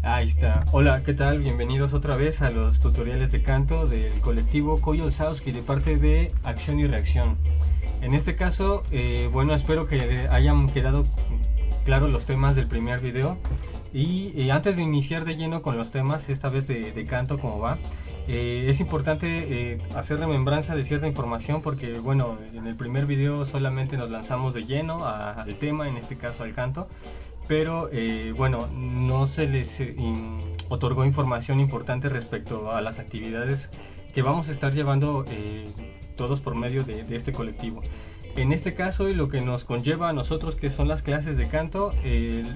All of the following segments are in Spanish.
Ahí está. Hola, ¿qué tal? Bienvenidos otra vez a los tutoriales de canto del colectivo Koyolsowski de parte de Acción y Reacción. En este caso, espero que hayan quedado claros los temas del primer video. Y antes de iniciar de lleno con los temas, esta vez de canto, como va, es importante hacer remembranza de cierta información porque, bueno, en el primer video solamente nos lanzamos de lleno al tema, en este caso al canto. Pero no se les otorgó información importante respecto a las actividades que vamos a estar llevando todos por medio de este colectivo. En este caso, y lo que nos conlleva a nosotros, que son las clases de canto,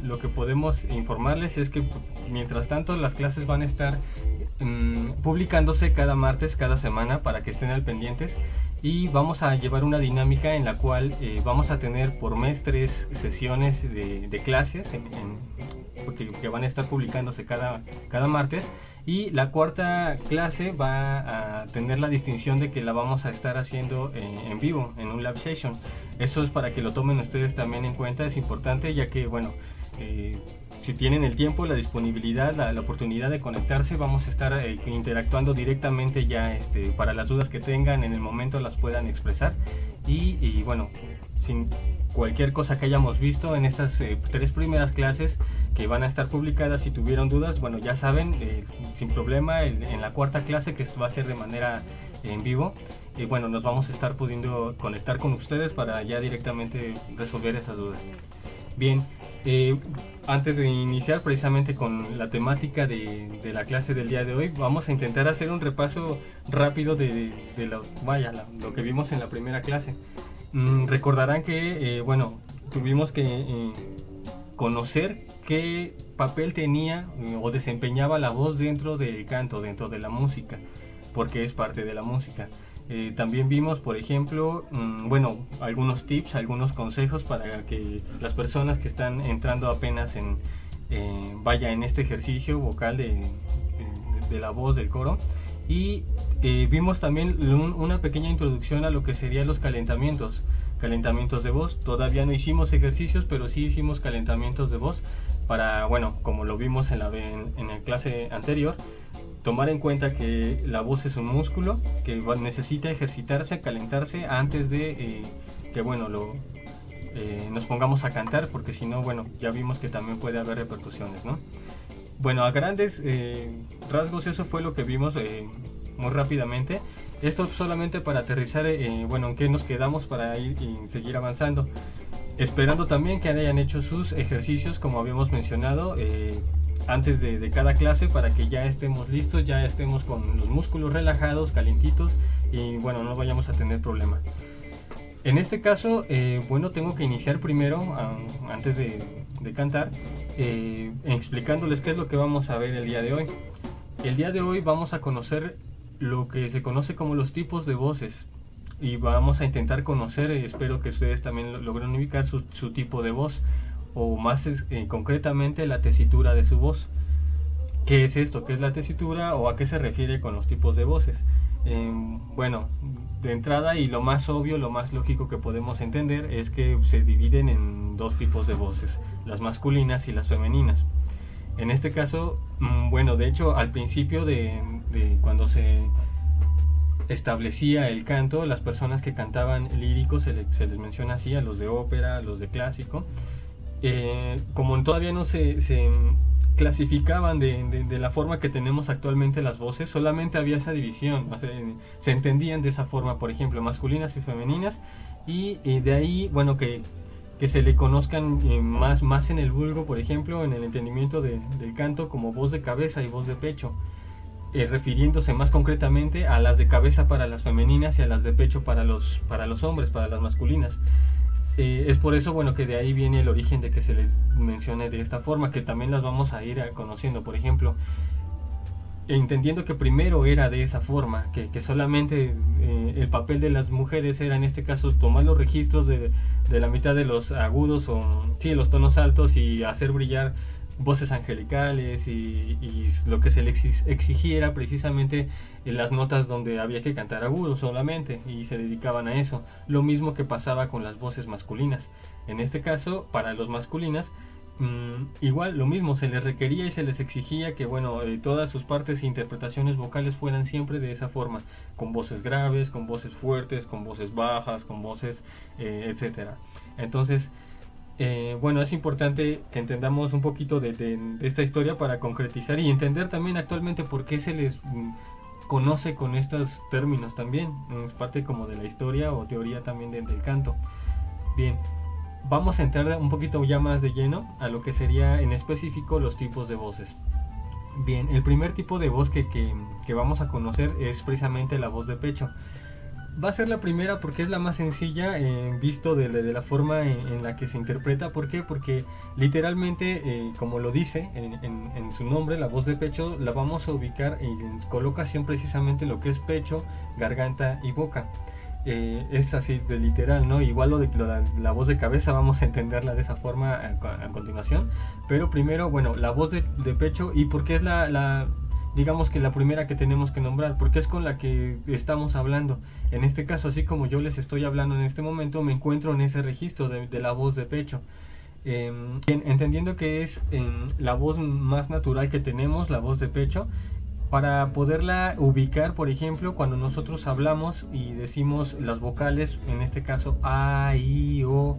lo que podemos informarles es que mientras tanto las clases van a estar publicándose cada martes, cada semana, para que estén al pendientes. Y vamos a llevar una dinámica en la cual vamos a tener por mes 3 sesiones de clases que van a estar publicándose cada martes. Y la cuarta clase va a tener la distinción de que la vamos a estar haciendo en vivo, en un live session. Eso es para que lo tomen ustedes también en cuenta, es importante, ya que si tienen el tiempo, la disponibilidad, la oportunidad de conectarse, vamos a estar interactuando directamente ya para las dudas que tengan en el momento las puedan expresar y sin cualquier cosa que hayamos visto en estas 3 primeras clases que van a estar publicadas. Si tuvieron dudas, ya saben, sin problema, en la cuarta clase, que va a ser de manera en vivo, nos vamos a estar pudiendo conectar con ustedes para ya directamente resolver esas dudas. Bien, antes de iniciar precisamente con la temática de la clase del día de hoy, vamos a intentar hacer un repaso rápido de lo que vimos en la primera clase. Recordarán que tuvimos que conocer qué papel tenía o desempeñaba la voz dentro del canto, dentro de la música, porque es parte de la música. También vimos, por ejemplo, algunos tips, algunos consejos para que las personas que están entrando apenas en este ejercicio vocal de la voz, del coro. Y vimos también una pequeña introducción a lo que serían los calentamientos de voz. Todavía no hicimos ejercicios, pero sí hicimos calentamientos de voz para, como lo vimos en la clase anterior, tomar en cuenta que la voz es un músculo que necesita ejercitarse, calentarse antes de nos pongamos a cantar, porque si no, ya vimos que también puede haber repercusiones, ¿no? A grandes rasgos eso fue lo que vimos muy rápidamente. Esto solamente para aterrizar en qué nos quedamos para ir y seguir avanzando. Esperando también que hayan hecho sus ejercicios, como habíamos mencionado, antes de cada clase, para que ya estemos listos, ya estemos con los músculos relajados, calientitos y no vayamos a tener problema. En este caso, tengo que iniciar primero, antes de cantar, explicándoles qué es lo que vamos a ver el día de hoy. El día de hoy vamos a conocer lo que se conoce como los tipos de voces y vamos a intentar conocer, espero que ustedes también logren ubicar su tipo de voz, o más concretamente la tesitura de su voz. ¿Qué es esto? ¿Qué es la tesitura o a qué se refiere con los tipos de voces? De entrada, y lo más obvio, lo más lógico que podemos entender es que se dividen en 2 tipos de voces, las masculinas y las femeninas. En este caso, de hecho, al principio de cuando se establecía el canto, las personas que cantaban líricos se les menciona así, a los de ópera, a los de clásico. Como todavía no se clasificaban de la forma que tenemos actualmente las voces, solamente había esa división, se entendían de esa forma, por ejemplo, masculinas y femeninas, y de ahí, que se le conozcan más en el vulgo, por ejemplo, en el entendimiento del canto, como voz de cabeza y voz de pecho, refiriéndose más concretamente a las de cabeza para las femeninas y a las de pecho para los hombres, para las masculinas. Es por eso que de ahí viene el origen de que se les mencione de esta forma, que también las vamos a ir conociendo. Por ejemplo, entendiendo que primero era de esa forma, que solamente el papel de las mujeres era, en este caso, tomar los registros de la mitad de los agudos los tonos altos, y hacer brillar voces angelicales y lo que se les exigiera precisamente en las notas donde había que cantar agudo solamente, y se dedicaban a eso. Lo mismo que pasaba con las voces masculinas. En este caso, para los masculinas, igual lo mismo, se les requería y se les exigía que bueno, todas sus partes e interpretaciones vocales fueran siempre de esa forma, con voces graves, con voces fuertes, con voces bajas, con voces etcétera. Entonces bueno, es importante que entendamos un poquito de esta historia para concretizar y entender también actualmente por qué se les conoce con estos términos también. Es parte como de la historia o teoría también del canto. Bien, vamos a entrar un poquito ya más de lleno a lo que sería en específico los tipos de voces. Bien, el primer tipo de voz que vamos a conocer es precisamente la voz de pecho. Va a ser la primera porque es la más sencilla visto de la forma en la que se interpreta. ¿Por qué? Porque literalmente, como lo dice en su nombre, la voz de pecho la vamos a ubicar en colocación precisamente lo que es pecho, garganta y boca. Es así de literal, ¿no? Igual la voz de cabeza vamos a entenderla de esa forma a continuación. Pero primero, bueno, la voz de pecho, y porque es digamos que la primera que tenemos que nombrar, porque es con la que estamos hablando. En este caso, así como yo les estoy hablando en este momento, me encuentro en ese registro de la voz de pecho. Entendiendo que es la voz más natural que tenemos, la voz de pecho, para poderla ubicar, por ejemplo, cuando nosotros hablamos y decimos las vocales, en este caso A, I, O,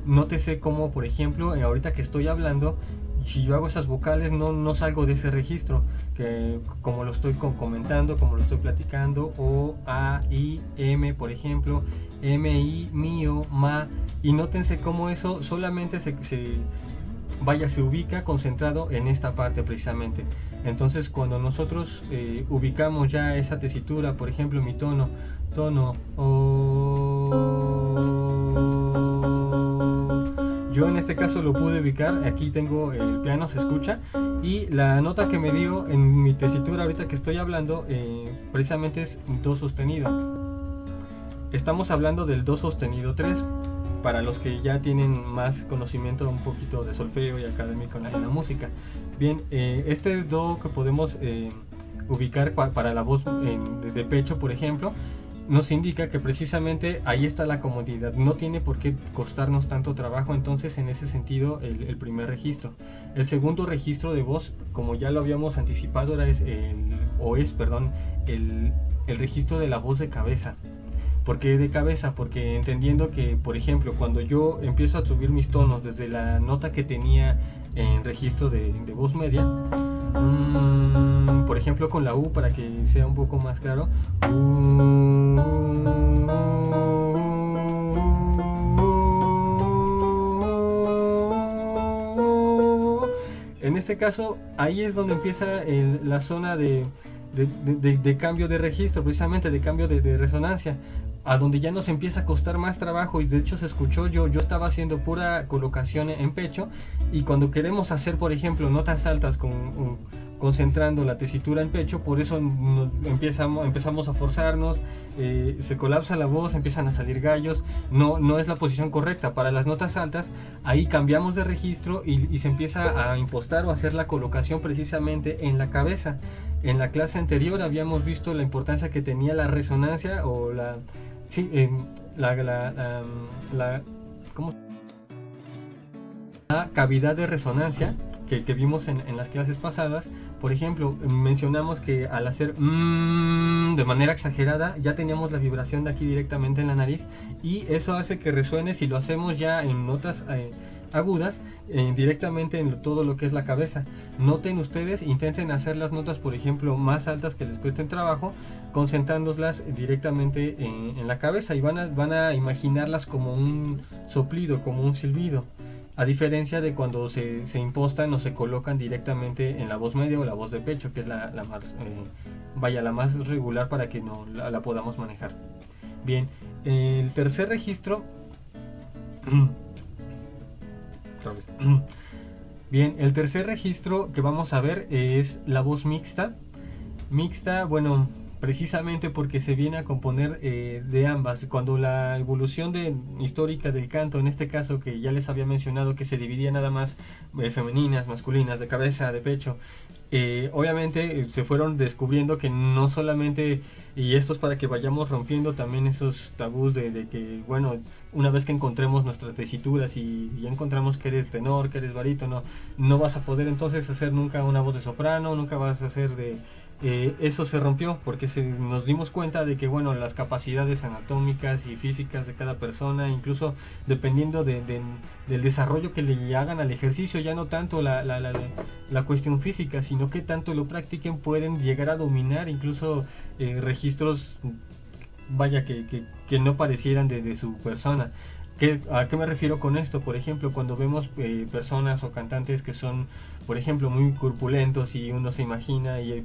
nótese como, por ejemplo, ahorita que estoy hablando, si yo hago esas vocales no salgo de ese registro, que como lo estoy comentando, como lo estoy platicando, O, A, I, M, por ejemplo, M, I, mío, ma, y nótense cómo eso solamente se ubica concentrado en esta parte precisamente. Entonces cuando nosotros ubicamos ya esa tesitura, por ejemplo mi tono, yo en este caso lo pude ubicar, aquí tengo el piano, se escucha, y la nota que me dio en mi tesitura ahorita que estoy hablando precisamente es do sostenido. Estamos hablando del do sostenido 3, para los que ya tienen más conocimiento un poquito de solfeo y académico en la música. Bien, este do que podemos ubicar para la voz de pecho, por ejemplo, nos indica que precisamente ahí está la comodidad, no tiene por qué costarnos tanto trabajo. Entonces en ese sentido el primer registro. El segundo registro de voz, como ya lo habíamos anticipado, es el registro de la voz de cabeza. ¿Por qué de cabeza? Porque entendiendo que, por ejemplo, cuando yo empiezo a subir mis tonos desde la nota que tenía en registro de voz media, por ejemplo con la U, para que sea un poco más claro, en este caso ahí es donde empieza la zona de cambio de registro, precisamente de cambio de resonancia, a donde ya nos empieza a costar más trabajo. Y de hecho se escuchó, yo estaba haciendo pura colocación en pecho, y cuando queremos hacer, por ejemplo, notas altas concentrando la tesitura en pecho, por eso empezamos a forzarnos, se colapsa la voz, empiezan a salir gallos, no es la posición correcta. Para las notas altas, ahí cambiamos de registro y se empieza a impostar o hacer la colocación precisamente en la cabeza. En la clase anterior habíamos visto la importancia que tenía la resonancia o la cavidad de resonancia que vimos en las clases pasadas. Por ejemplo, mencionamos que al hacer de manera exagerada ya teníamos la vibración de aquí directamente en la nariz, y eso hace que resuene si lo hacemos ya en notas agudas directamente en todo lo que es la cabeza. Noten ustedes, intenten hacer las notas, por ejemplo, más altas que les cuesten trabajo, concentrándolas directamente en la cabeza, y van a imaginarlas como un soplido, como un silbido, a diferencia de cuando se impostan o se colocan directamente en la voz media o la voz de pecho, que es la más regular para que la podamos manejar bien. El tercer registro bien, el tercer registro que vamos a ver es la voz mixta. Mixta, bueno, precisamente porque se viene a componer de ambas. Cuando la evolución histórica del canto, en este caso que ya les había mencionado que se dividía nada más femeninas, masculinas, de cabeza, de pecho, obviamente se fueron descubriendo que no solamente, y esto es para que vayamos rompiendo también esos tabús de que, bueno, una vez que encontremos nuestras tesituras y ya encontramos que eres tenor, que eres barítono, no vas a poder entonces hacer nunca una voz de soprano, nunca vas a hacer de... eso se rompió porque nos dimos cuenta de que, bueno, las capacidades anatómicas y físicas de cada persona, incluso dependiendo del desarrollo que le hagan al ejercicio, ya no tanto la cuestión física, sino que tanto lo practiquen, pueden llegar a dominar incluso registros, vaya, que no parecieran de su persona. ¿A qué me refiero con esto? Por ejemplo, cuando vemos personas o cantantes que son, por ejemplo, muy corpulentos y uno se imagina y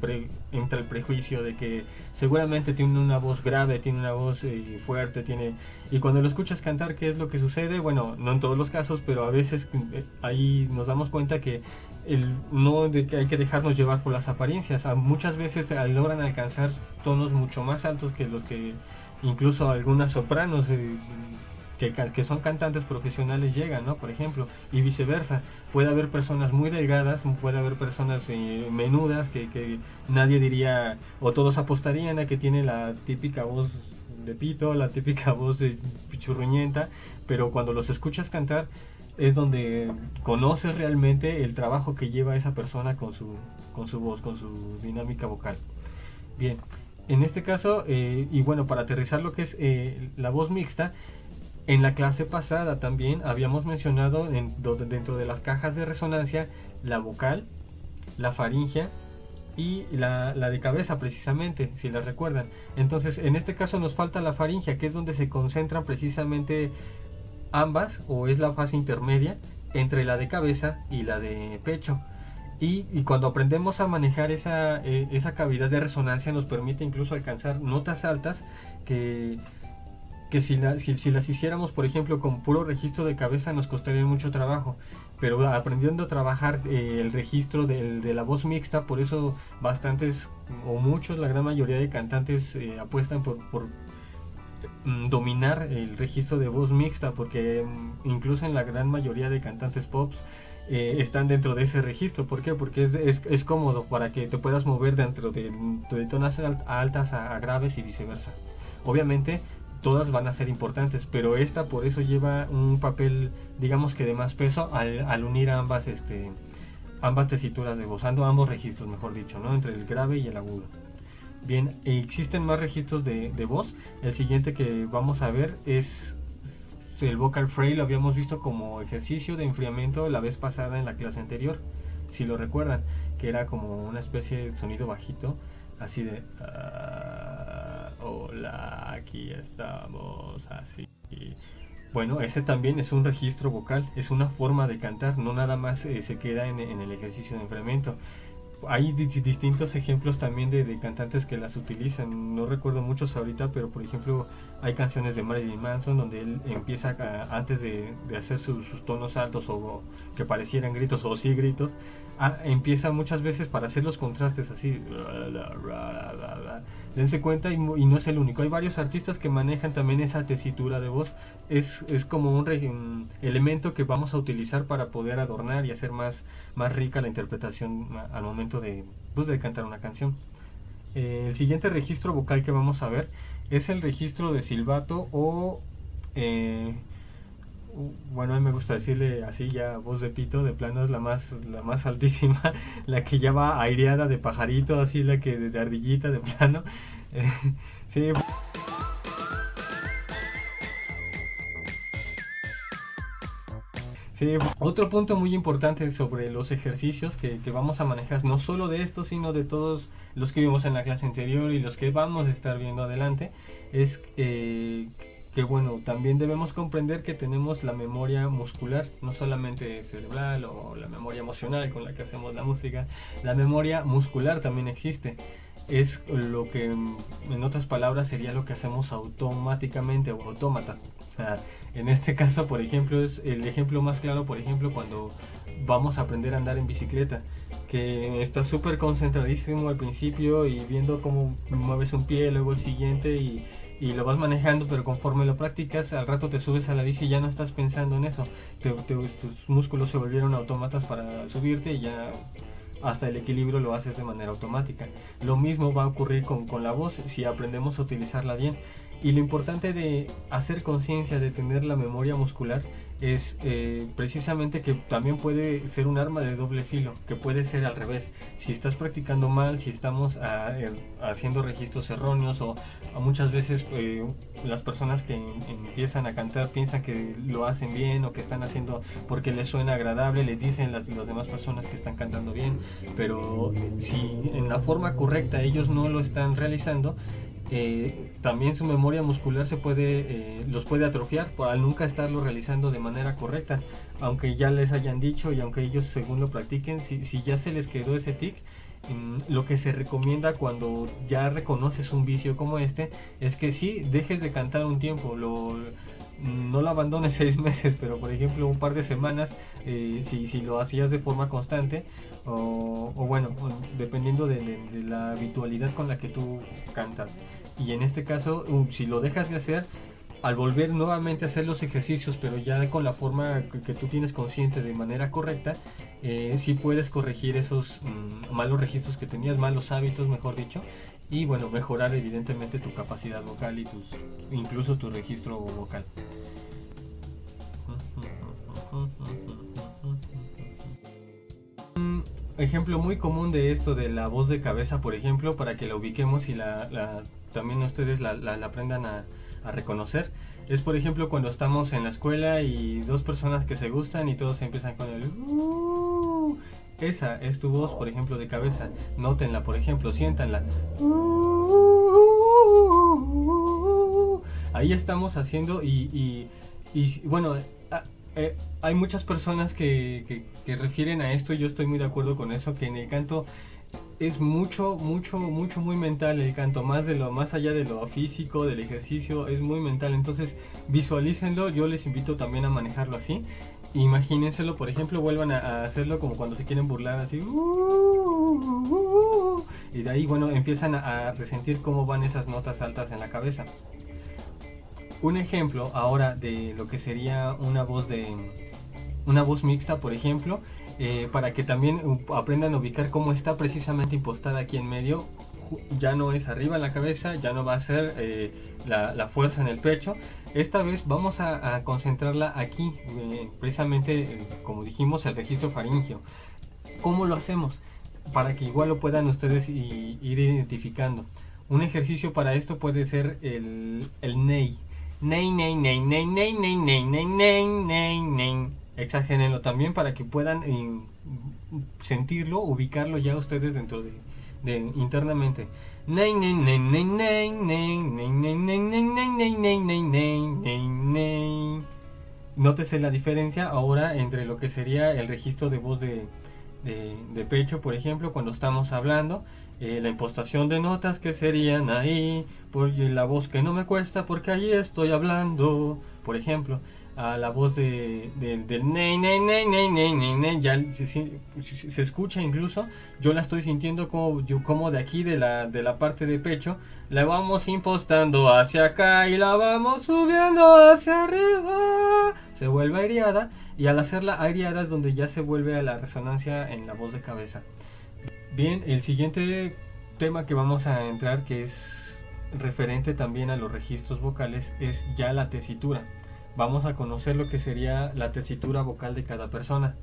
entra el prejuicio de que seguramente tiene una voz grave, tiene una voz fuerte, y cuando lo escuchas cantar, ¿qué es lo que sucede? Bueno, no en todos los casos, pero a veces ahí nos damos cuenta que no de que hay que dejarnos llevar por las apariencias. Muchas veces logran alcanzar tonos mucho más altos que los que incluso algunas sopranos que son cantantes profesionales llegan, ¿no? Por ejemplo, y viceversa. Puede haber personas muy delgadas, puede haber personas menudas que nadie diría, o todos apostarían a que tiene la típica voz de pito, la típica voz de pichurruñenta, pero cuando los escuchas cantar es donde conoces realmente el trabajo que lleva esa persona con su voz, con su dinámica vocal. Bien, en este caso, y bueno, para aterrizar lo que es la voz mixta, en la clase pasada también habíamos mencionado dentro de las cajas de resonancia la vocal, la faringia y la de cabeza, precisamente, si las recuerdan. Entonces, en este caso nos falta la faringia, que es donde se concentran precisamente ambas, o es la fase intermedia entre la de cabeza y la de pecho. Y cuando aprendemos a manejar esa cavidad de resonancia, nos permite incluso alcanzar notas altas que si las hiciéramos, por ejemplo, con puro registro de cabeza, nos costaría mucho trabajo, pero aprendiendo a trabajar el registro de la voz mixta, por eso bastantes o muchos, la gran mayoría de cantantes apuestan por dominar el registro de voz mixta, porque incluso en la gran mayoría de cantantes pops están dentro de ese registro. ¿Por qué? Porque es cómodo para que te puedas mover dentro de tonas altas a graves y viceversa. Obviamente todas van a ser importantes, pero esta por eso lleva un papel, digamos que de más peso al unir ambas tesituras de voz, ambos registros, mejor dicho, ¿no? Entre el grave y el agudo. Bien, existen más registros de voz. El siguiente que vamos a ver es el vocal fray. Lo habíamos visto como ejercicio de enfriamiento la vez pasada en la clase anterior, si lo recuerdan, que era como una especie de sonido bajito, así de hola, aquí estamos, así. Bueno, ese también es un registro vocal, es una forma de cantar, no nada más se queda en el ejercicio de enfriamiento. Hay distintos ejemplos también de cantantes que las utilizan. No recuerdo muchos ahorita, pero por ejemplo hay canciones de Marilyn Manson donde él empieza antes de hacer sus tonos altos o que parecieran gritos o sí gritos, empieza muchas veces para hacer los contrastes así. Dense cuenta, y no es el único. Hay varios artistas que manejan también esa tesitura de voz. Es como un elemento que vamos a utilizar para poder adornar y hacer más rica la interpretación al momento de cantar una canción. El siguiente registro vocal que vamos a ver es el registro de silbato o bueno, a mí me gusta decirle así, ya voz de pito, de plano es la más altísima, la que ya va aireada de pajarito, así la que de ardillita, de plano. Sí. Sí, otro punto muy importante sobre los ejercicios que vamos a manejar, no solo de estos, sino de todos los que vimos en la clase anterior y los que vamos a estar viendo adelante, es que bueno, también debemos comprender que tenemos la memoria muscular, no solamente cerebral o la memoria emocional con la que hacemos la música, la memoria muscular también existe. es lo que en otras palabras sería lo que hacemos automáticamente o autómata. O sea, en este caso, por ejemplo, es el ejemplo más claro, por ejemplo, cuando vamos a aprender a andar en bicicleta, que estás súper concentradísimo al principio y viendo cómo mueves un pie, luego el siguiente y lo vas manejando, pero conforme lo practicas, al rato te subes a la bici y ya no estás pensando en eso. Tus músculos se volvieron autómatas para subirte y ya hasta el equilibrio lo haces de manera automática. Lo mismo va a ocurrir con la voz si aprendemos a utilizarla bien. Y lo importante de hacer conciencia, de tener la memoria muscular, es precisamente que también puede ser un arma de doble filo, que puede ser al revés. Si estás practicando mal, si estamos haciendo registros erróneos o muchas veces las personas que empiezan a cantar piensan que lo hacen bien o que están haciendo porque les suena agradable, les dicen las demás personas que están cantando bien, pero si en la forma correcta ellos no lo están realizando, también su memoria muscular los puede atrofiar al nunca estarlo realizando de manera correcta, aunque ya les hayan dicho y aunque ellos según lo practiquen. Si ya se les quedó ese tic, lo que se recomienda cuando ya reconoces un vicio como este es que sí dejes de cantar un tiempo, no lo abandones 6 meses, pero por ejemplo un par de semanas, si lo hacías de forma constante o bueno, dependiendo de la habitualidad con la que tú cantas. Y en este caso, si lo dejas de hacer, al volver nuevamente a hacer los ejercicios, pero ya con la forma que tú tienes consciente de manera correcta, sí puedes corregir esos malos registros que tenías, malos hábitos, mejor dicho, y bueno, mejorar evidentemente tu capacidad vocal y incluso tu registro vocal. Un ejemplo muy común de esto de la voz de cabeza, por ejemplo, para que la ubiquemos y también ustedes la aprendan a reconocer, es por ejemplo cuando estamos en la escuela y dos personas que se gustan y todos empiezan con el esa es tu voz, por ejemplo, de cabeza. Nótenla, por ejemplo, siéntanla. Ahí estamos haciendo y bueno, hay muchas personas que refieren a esto, y yo estoy muy de acuerdo con eso, que en el canto es muy mental el canto, más allá de lo físico, del ejercicio, es muy mental. Entonces visualícenlo, yo les invito también a manejarlo así. Imagínenselo, por ejemplo, vuelvan a hacerlo como cuando se quieren burlar, así. Y de ahí, bueno, empiezan a resentir cómo van esas notas altas en la cabeza. Un ejemplo ahora de lo que sería una voz mixta, por ejemplo, para que también aprendan a ubicar cómo está precisamente impostada aquí en medio. Ya no es arriba en la cabeza, ya no va a ser la fuerza en el pecho. Esta vez vamos a concentrarla aquí, precisamente como dijimos, el registro faríngeo. ¿Cómo lo hacemos? Para que igual lo puedan ustedes ir identificando. Un ejercicio para esto puede ser el ney. Ney, ney, ney, ney, ney, ney, ney, ney, ney, ney, ney. Exagérenlo también para que puedan sentirlo, ubicarlo ya ustedes dentro de internamente. Ney, ney, ney, ney, ney, ney, ney, ney, ney, ney, ney, ney, ney, ney, ney, ney, ney. Nótese la diferencia ahora entre lo que sería el registro de voz de pecho, por ejemplo, cuando estamos hablando, la impostación de notas que serían ahí, la voz que no me cuesta porque allí estoy hablando, por ejemplo, a la voz del ney, ney, ney, ney, ney, ney, ney, ya se escucha incluso, yo la estoy sintiendo como de aquí, de la parte de pecho, la vamos impostando hacia acá y la vamos subiendo hacia arriba, se vuelve aireada, y al hacerla aireada es donde ya se vuelve a la resonancia en la voz de cabeza. Bien, el siguiente tema que vamos a entrar, que es referente también a los registros vocales, es ya la tesitura. Vamos a conocer lo que sería la tesitura vocal de cada persona.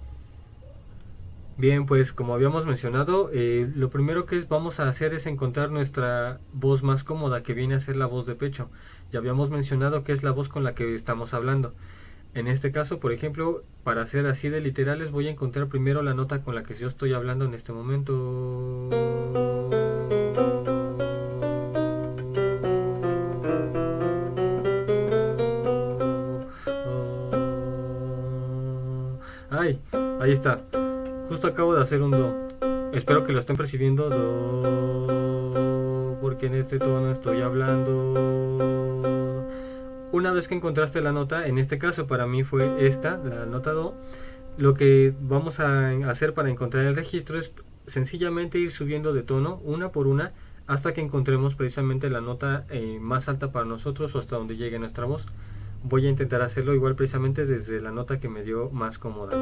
Bien, pues como habíamos mencionado, lo primero que vamos a hacer es encontrar nuestra voz más cómoda, que viene a ser la voz de pecho. Ya habíamos mencionado que es la voz con la que estamos hablando. En este caso, por ejemplo, para ser así de literales, voy a encontrar primero la nota con la que yo estoy hablando en este momento. Ahí está. Justo acabo de hacer un do. Espero que lo estén percibiendo. Do. porque en este tono estoy hablando. Una vez que encontraste la nota, en este caso para mí fue esta, la nota do, lo que vamos a hacer para encontrar el registro es sencillamente ir subiendo de tono una por una hasta que encontremos precisamente la nota más alta para nosotros o hasta donde llegue nuestra voz. Voy a intentar hacerlo igual precisamente desde la nota que me dio más cómoda.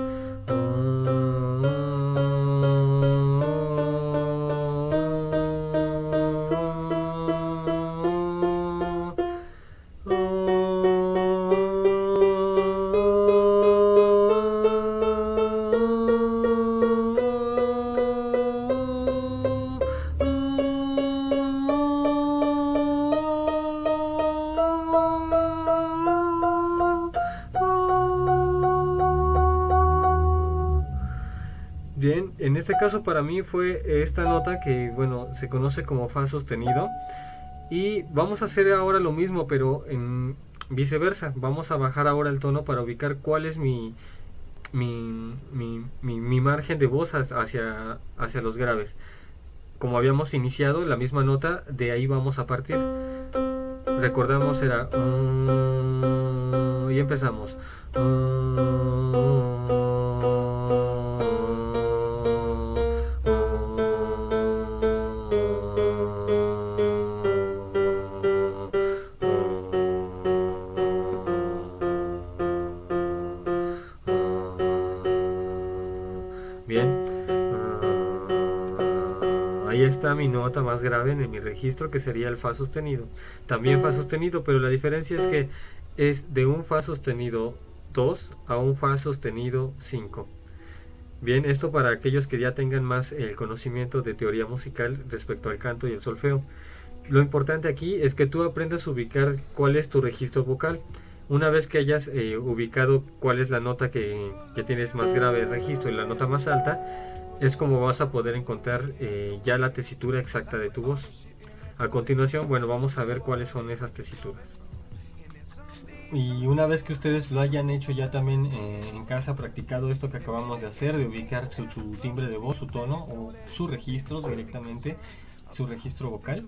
Bien, en este caso para mí fue esta nota que, bueno, se conoce como fa sostenido. Y vamos a hacer ahora lo mismo, pero en viceversa. Vamos a bajar ahora el tono para ubicar cuál es mi margen de voz hacia los graves. Como habíamos iniciado la misma nota, de ahí vamos a partir. Recordamos, era... y empezamos. Bien, ahí está mi nota más grave en mi registro, que sería el fa sostenido. También fa sostenido, pero la diferencia es que es de un fa sostenido 2 a un fa sostenido 5. Bien, esto para aquellos que ya tengan más el conocimiento de teoría musical respecto al canto y el solfeo. Lo importante aquí es que tú aprendas a ubicar cuál es tu registro vocal. Una vez que hayas ubicado cuál es la nota que tienes más grave el registro y la nota más alta, es como vas a poder encontrar ya la tesitura exacta de tu voz. A continuación, bueno, vamos a ver cuáles son esas tesituras. Y una vez que ustedes lo hayan hecho ya también en casa, practicado esto que acabamos de hacer, de ubicar su timbre de voz, su tono o su registro directamente, su registro vocal.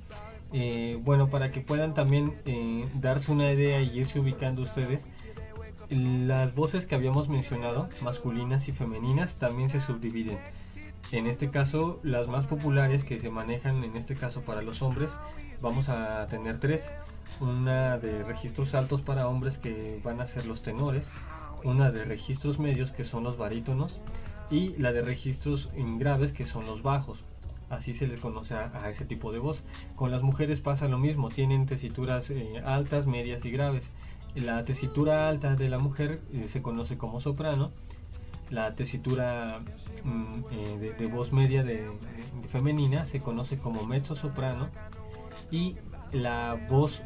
Bueno, para que puedan también darse una idea y irse ubicando ustedes, las voces que habíamos mencionado, masculinas y femeninas, también se subdividen. En este caso, las más populares que se manejan, en este caso para los hombres, vamos a tener tres. Una de registros altos para hombres, que van a ser los tenores, una de registros medios, que son los barítonos, y la de registros graves, que son los bajos. Así se les conoce a ese tipo de voz. Con las mujeres pasa lo mismo, tienen tesituras altas, medias y graves. La tesitura alta de la mujer se conoce como soprano. La tesitura de voz media de femenina se conoce como mezzo soprano. Y la voz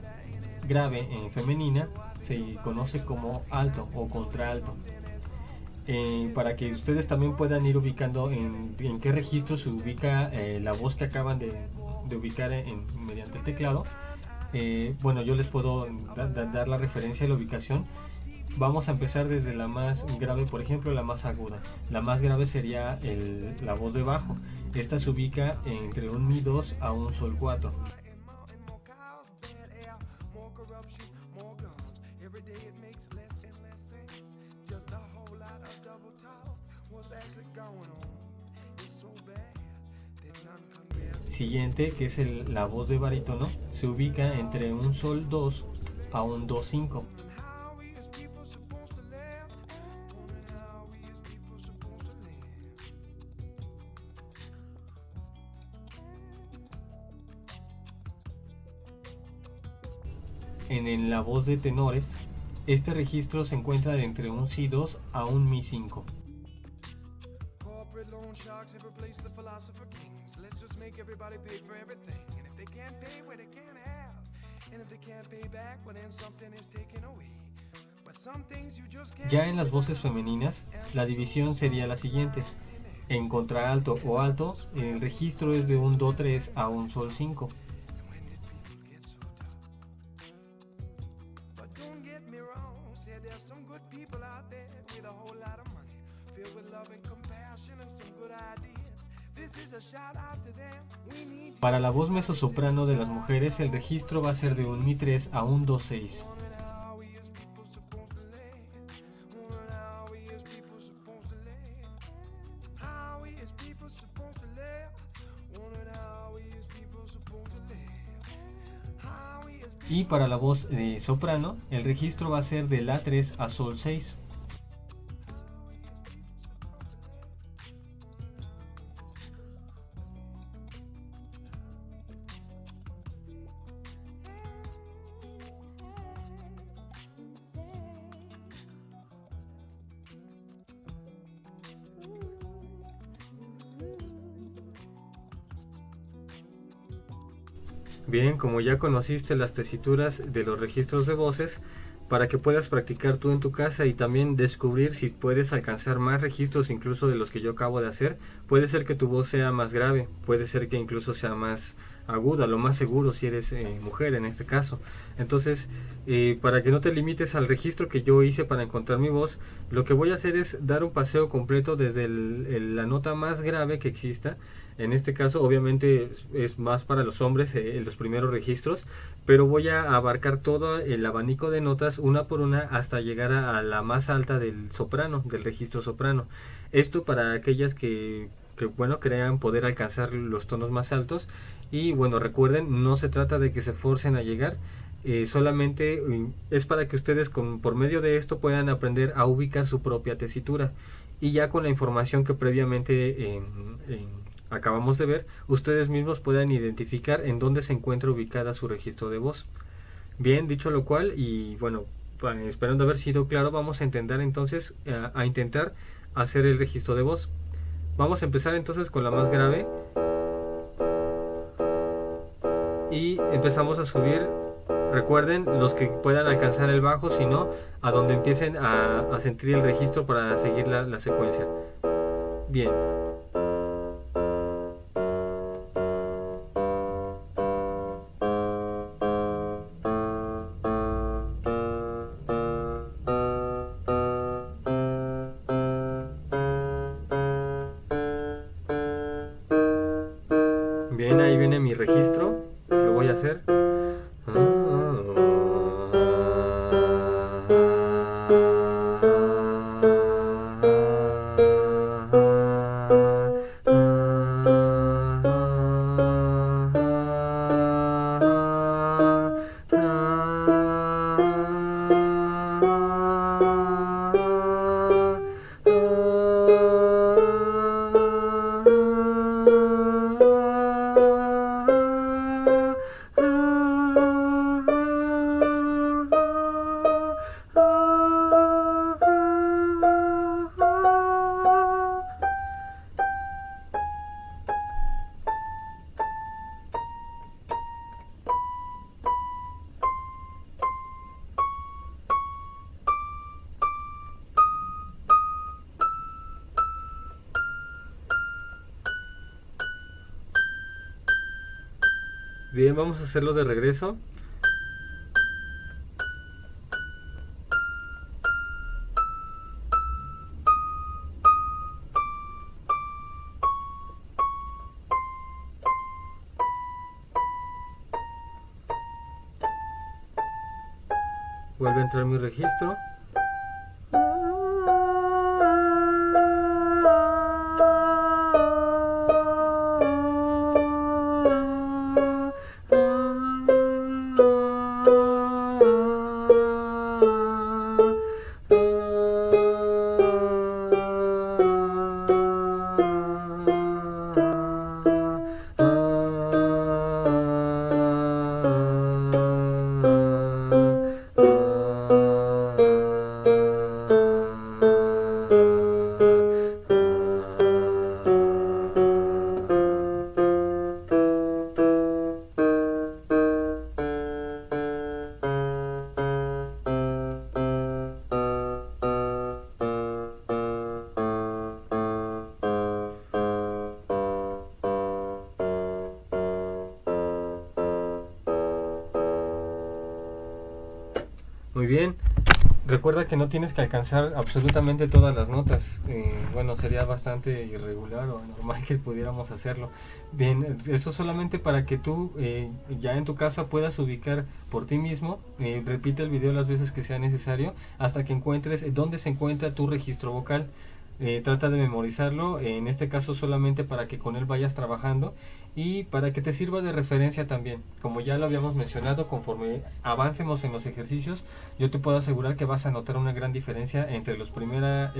grave femenina se conoce como alto o contralto. Para que ustedes también puedan ir ubicando en qué registro se ubica la voz que acaban de ubicar mediante el teclado. Bueno, yo les puedo dar la referencia de la ubicación. Vamos a empezar desde la más grave, por ejemplo, la más aguda. La más grave sería la voz de bajo. Esta se ubica entre un mi 2 a un sol 4. Siguiente, que es la voz de barítono, se ubica entre un sol 2 a un do 5. En la voz de tenores, este registro se encuentra de entre un si 2 a un mi 5. Ya en las voces femeninas, la división sería la siguiente. En contralto o alto, el registro es de un do 3 a un sol 5. Para la voz mezzosoprano de las mujeres, el registro va a ser de un Mi3 a un Do6. Y para la voz de soprano, el registro va a ser de La3 a Sol6. Bien, como ya conociste las tesituras de los registros de voces, para que puedas practicar tú en tu casa y también descubrir si puedes alcanzar más registros incluso de los que yo acabo de hacer, puede ser que tu voz sea más grave, puede ser que incluso sea más aguda, lo más seguro si eres mujer en este caso. Entonces, para que no te limites al registro que yo hice para encontrar mi voz, lo que voy a hacer es dar un paseo completo desde la nota más grave que exista. En este caso obviamente es más para los hombres los primeros registros, pero voy a abarcar todo el abanico de notas una por una hasta llegar a la más alta del soprano, del registro soprano. Esto para aquellas que bueno, crean poder alcanzar los tonos más altos. Y bueno, recuerden, no se trata de que se forcen a llegar, solamente es para que ustedes por medio de esto puedan aprender a ubicar su propia tesitura, y ya con la información que previamente acabamos de ver, ustedes mismos puedan identificar en dónde se encuentra ubicada su registro de voz. Bien, dicho lo cual, y bueno, esperando haber sido claro, vamos a intentar entonces a intentar hacer el registro de voz. Vamos a empezar entonces con la más grave y empezamos a subir. Recuerden, los que puedan alcanzar el bajo, si no, a donde empiecen a sentir el registro para seguir la secuencia. Bien. Bien, ahí viene mi registro que voy a hacer. Bien, vamos a hacerlo de regreso. Vuelve a entrar mi registro. Muy bien. Recuerda que no tienes que alcanzar absolutamente todas las notas. Bueno, sería bastante irregular o anormal que pudiéramos hacerlo. Bien, eso solamente para que tú ya en tu casa puedas ubicar por ti mismo. Repite el video las veces que sea necesario hasta que encuentres dónde se encuentra tu registro vocal. Trata de memorizarlo, en este caso solamente para que con él vayas trabajando y para que te sirva de referencia también. Como ya lo habíamos mencionado, conforme avancemos en los ejercicios, yo te puedo asegurar que vas a notar una gran diferencia entre el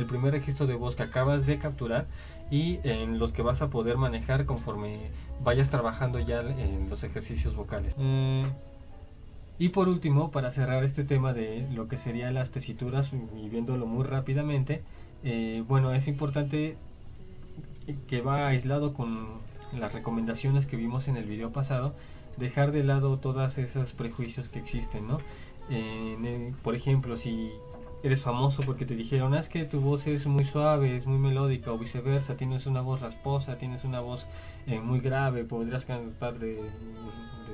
primer registro de voz que acabas de capturar y en los que vas a poder manejar conforme vayas trabajando ya en los ejercicios vocales. Y por último, para cerrar este tema de lo que serían las tesituras y viéndolo muy rápidamente, bueno, es importante que va aislado con las recomendaciones que vimos en el video pasado, dejar de lado todos esos prejuicios que existen, ¿no? Por ejemplo, si eres famoso porque te dijeron, es que tu voz es muy suave, es muy melódica, o viceversa, tienes una voz rasposa, tienes una voz muy grave, podrías cantar de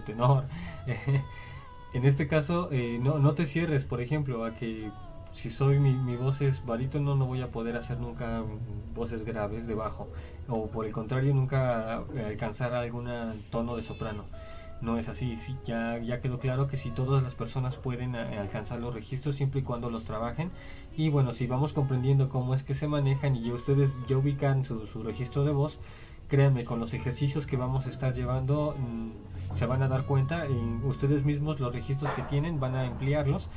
tenor. En este caso, no te cierres, por ejemplo, a que si mi voz es barítono, no voy a poder hacer nunca voces graves de bajo, o por el contrario, nunca alcanzar algún tono de soprano. No es así, sí, ya quedó claro que si todas las personas pueden alcanzar los registros siempre y cuando los trabajen. Y bueno, si vamos comprendiendo cómo es que se manejan y ustedes ya ubican su registro de voz, créanme, con los ejercicios que vamos a estar llevando se van a dar cuenta, ustedes mismos los registros que tienen van a emplearlos.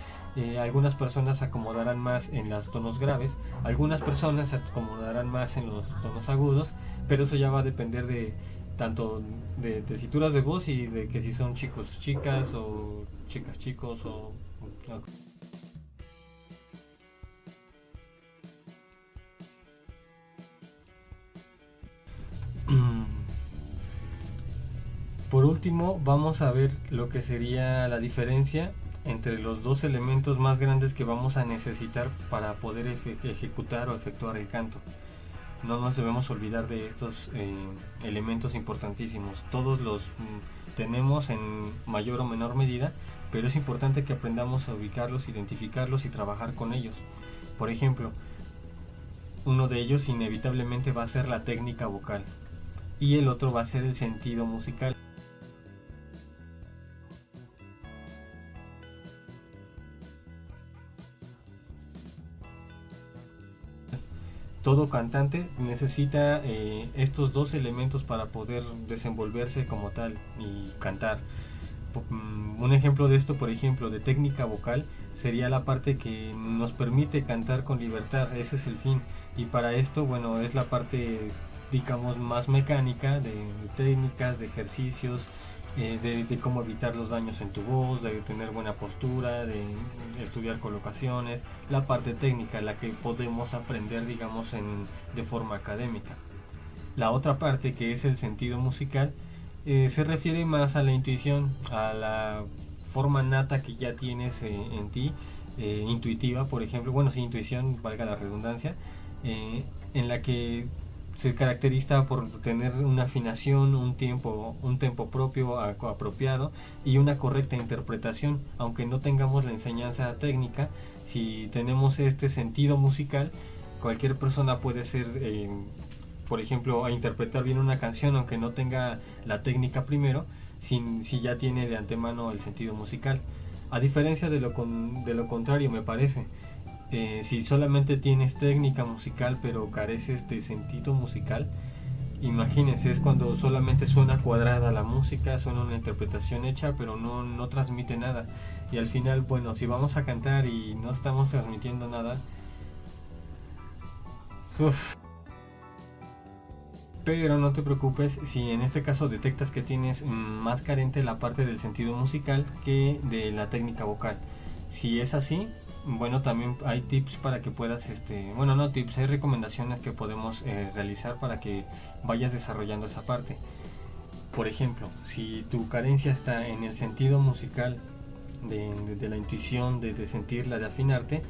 Algunas personas se acomodarán más en los tonos graves, algunas personas se acomodarán más en los tonos agudos, pero eso ya va a depender de tanto de tesituras de voz y de que si son chicos chicas o chicas chicos o Por último, vamos a ver lo que sería la diferencia entre los dos elementos más grandes que vamos a necesitar para poder ejecutar o efectuar el canto. No nos debemos olvidar de estos elementos importantísimos. Todos los tenemos en mayor o menor medida, pero es importante que aprendamos a ubicarlos, identificarlos y trabajar con ellos. Por ejemplo, uno de ellos inevitablemente va a ser la técnica vocal y el otro va a ser el sentido musical. Todo cantante necesita estos dos elementos para poder desenvolverse como tal y cantar. Un ejemplo de esto, por ejemplo, de técnica vocal, sería la parte que nos permite cantar con libertad. Ese es el fin. Y para esto, bueno, es la parte, digamos, más mecánica de técnicas, de ejercicios, de cómo evitar los daños en tu voz, de tener buena postura, de estudiar colocaciones, la parte técnica, la que podemos aprender, digamos, de forma académica. La otra parte, que es el sentido musical, se refiere más a la intuición, a la forma nata que ya tienes en ti, intuitiva, por ejemplo, bueno, sí, intuición, valga la redundancia, en la que se caracteriza por tener una afinación, un tempo propio, apropiado y una correcta interpretación. Aunque no tengamos la enseñanza técnica, si tenemos este sentido musical, cualquier persona puede ser, por ejemplo, a interpretar bien una canción aunque no tenga la técnica primero, si ya tiene de antemano el sentido musical. A diferencia de lo contrario, me parece. Si solamente tienes técnica musical pero careces de sentido musical, imagínense, es cuando solamente suena cuadrada la música, suena una interpretación hecha pero no transmite nada. Y al final, bueno, si vamos a cantar y no estamos transmitiendo nada, pero no te preocupes si en este caso detectas que tienes más carente la parte del sentido musical que de la técnica vocal. Si es así, bueno, también hay tips para que puedas, bueno, no tips, hay recomendaciones que podemos realizar para que vayas desarrollando esa parte. Por ejemplo, si tu carencia está en el sentido musical, de la intuición, de sentirla, de afinarte,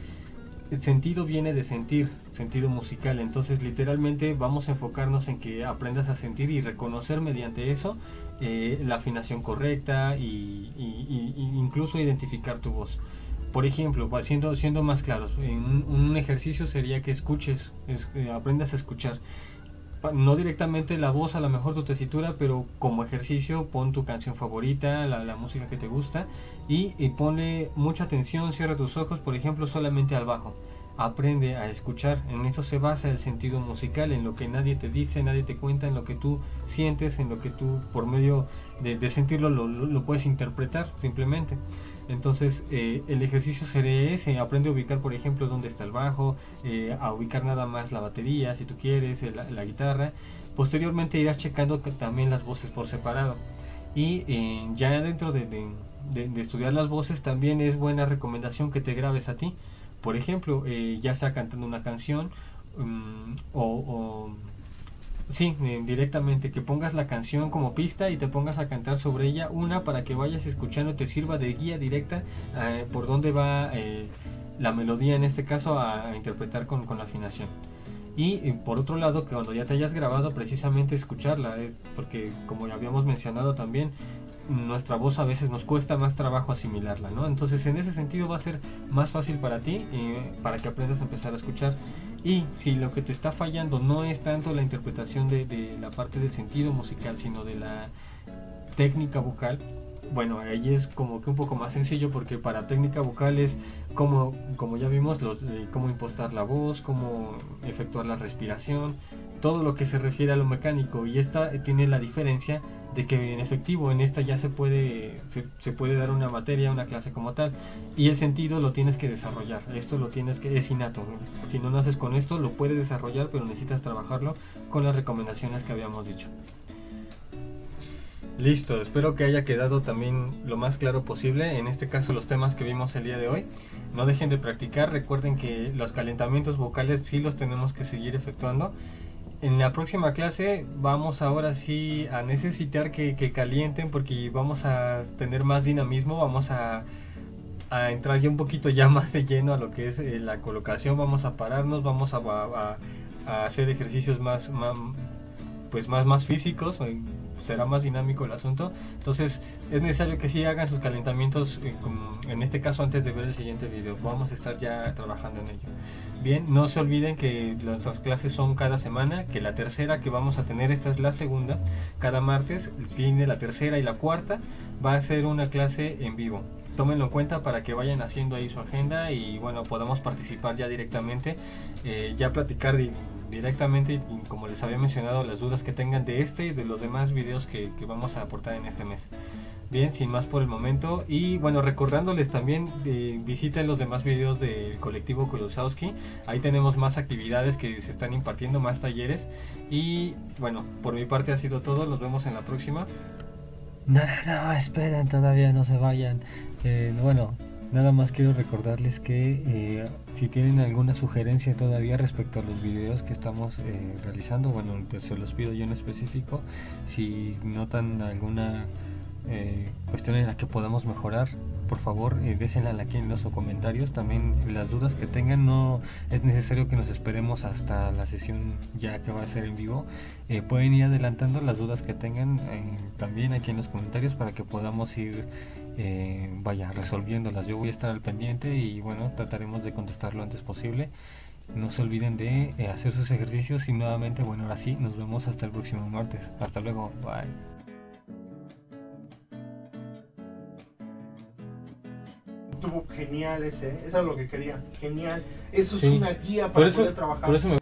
el sentido viene de sentir, sentido musical. Entonces literalmente vamos a enfocarnos en que aprendas a sentir y reconocer mediante eso la afinación correcta y incluso identificar tu voz. Por ejemplo, siendo más claros, un ejercicio sería que escuches, aprendas a escuchar. No directamente la voz, a lo mejor tu tesitura, pero como ejercicio pon tu canción favorita, la música que te gusta y ponle mucha atención, cierra tus ojos, por ejemplo, solamente al bajo. Aprende a escuchar, en eso se basa el sentido musical, en lo que nadie te dice, nadie te cuenta, en lo que tú sientes, en lo que tú por medio de sentirlo lo puedes interpretar simplemente. Entonces el ejercicio sería ese, aprende a ubicar por ejemplo dónde está el bajo, a ubicar nada más la batería si tú quieres, la guitarra. Posteriormente irás checando también las voces por separado. Y ya dentro de estudiar las voces también es buena recomendación que te grabes a ti. Por ejemplo, ya sea cantando una canción o sí, directamente que pongas la canción como pista y te pongas a cantar sobre ella para que vayas escuchando y te sirva de guía directa por dónde va la melodía en este caso a interpretar con la afinación. Y por otro lado, que cuando ya te hayas grabado precisamente escucharla, porque como ya habíamos mencionado también, nuestra voz a veces nos cuesta más trabajo asimilarla, ¿no? Entonces en ese sentido va a ser más fácil para ti para que aprendas a empezar a escuchar. Y si lo que te está fallando no es tanto la interpretación de la parte del sentido musical, sino de la técnica vocal, bueno, ahí es como que un poco más sencillo, porque para técnica vocal es como ya vimos, cómo impostar la voz, cómo efectuar la respiración, todo lo que se refiere a lo mecánico. Y esta tiene la diferencia de que en efectivo en esta ya se puede dar una materia, una clase como tal, y el sentido lo tienes que desarrollar. Esto es innato, ¿no? Si no naces con esto lo puedes desarrollar, pero necesitas trabajarlo con las recomendaciones que habíamos dicho. Listo, espero que haya quedado también lo más claro posible, en este caso los temas que vimos el día de hoy. No dejen de practicar, recuerden que los calentamientos vocales sí los tenemos que seguir efectuando. En la próxima clase vamos ahora sí a necesitar que calienten, porque vamos a tener más dinamismo, vamos a entrar ya un poquito ya más de lleno a lo que es la colocación, vamos a pararnos, vamos a hacer ejercicios más físicos, será más dinámico el asunto. Entonces es necesario que sí hagan sus calentamientos, en este caso antes de ver el siguiente video. Vamos a estar ya trabajando en ello. Bien, no se olviden que nuestras clases son cada semana, que la tercera que vamos a tener, esta es la segunda, cada martes, el fin de la tercera y la cuarta va a ser una clase en vivo. Tómenlo en cuenta para que vayan haciendo ahí su agenda y bueno, podamos participar ya directamente, ya platicar directamente, y como les había mencionado, las dudas que tengan de este y de los demás videos que vamos a aportar en este mes. Bien, sin más por el momento, y bueno, recordándoles también, visiten los demás videos del colectivo Koyosowski. Ahí tenemos más actividades que se están impartiendo, más talleres. Y bueno, por mi parte ha sido todo, nos vemos en la próxima. No, esperen, todavía no se vayan. Bueno, nada más quiero recordarles que si tienen alguna sugerencia todavía respecto a los videos que estamos realizando, bueno, pues se los pido yo en específico. Si notan alguna cuestión en la que podamos mejorar, por favor déjenla aquí en los comentarios. También las dudas que tengan, no es necesario que nos esperemos hasta la sesión ya que va a ser en vivo. Pueden ir adelantando las dudas que tengan también aquí en los comentarios para que podamos ir resolviéndolas. Yo voy a estar al pendiente y bueno, trataremos de contestar lo antes posible. No se olviden de hacer sus ejercicios y nuevamente, bueno, ahora sí, nos vemos hasta el próximo martes. Hasta luego, bye. Estuvo genial eso es lo que quería, genial. Eso es Sí. una guía para poder trabajar. Por eso me